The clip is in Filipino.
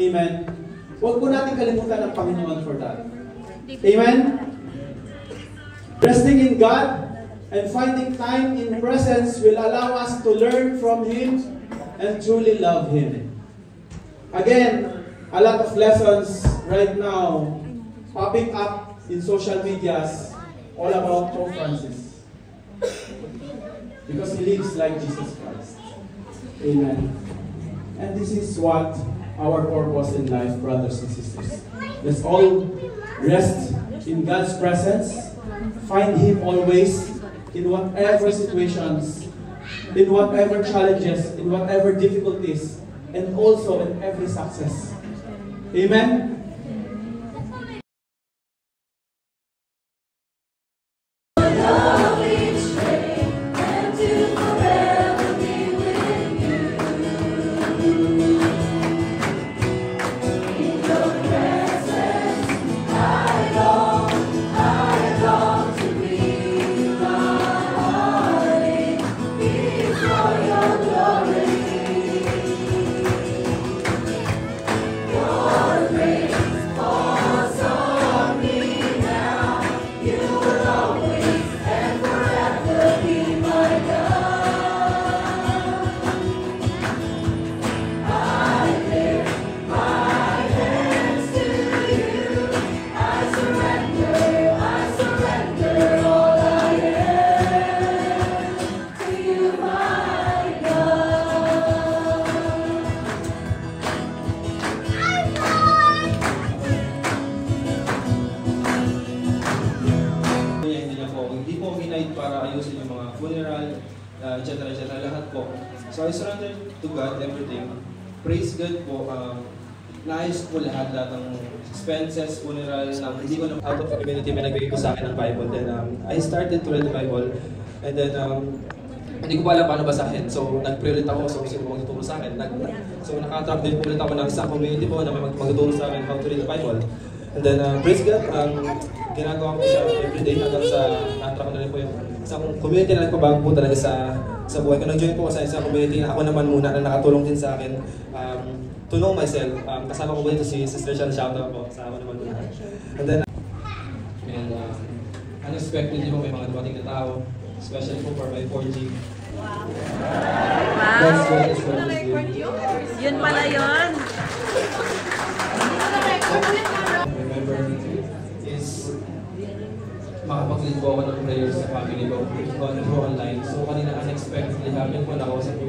Amen? Huwag po natin kalimutan ang Panginoon for that. Amen? Resting in God and finding time in presence will allow us to learn from Him and truly love Him. Again, a lot of lessons right now popping up in social medias all about Pope Francis. Because he lives like Jesus Christ. Amen. And this is what our purpose in life, brothers and sisters. Let's all rest in God's presence. Find Him always in whatever situations, in whatever challenges, in whatever difficulties, and also in every success. Amen? Para ayusin yung mga funeral, etc. lahat po. So I surrender to God everything. Praise God po. Naayos po lahat ng expenses, funeral, hindi ko na out of community may nagbigay po sa akin ng Bible. Then I started to read the Bible. And then hindi ko pa alam paano basahin. So nag-pray ulit ako, so sino magtuturo sa akin. So naka-attract din po ulit ako ng isang community po na may magtuturo sa akin how to read the Bible. And then praise God, ginagawa ko siya everyday hanggang sa na-attract ko na rin po yung isang community na nagpabago po talaga sa buhay ko. Nag-join po sa isang community na ako naman muna na nakatulong din sa akin to know myself. Kasama ko po dito si Sister Sean, shoutout po sa ako naman muna. And then, unexpectedly po may mga dumating na tao, especially po for my 4G. Wow! That's what is Yun pala yun! Remember is makapag-lead po ako ng prayers sa family ko online. So kanina unexpectedly happen po nakausap ko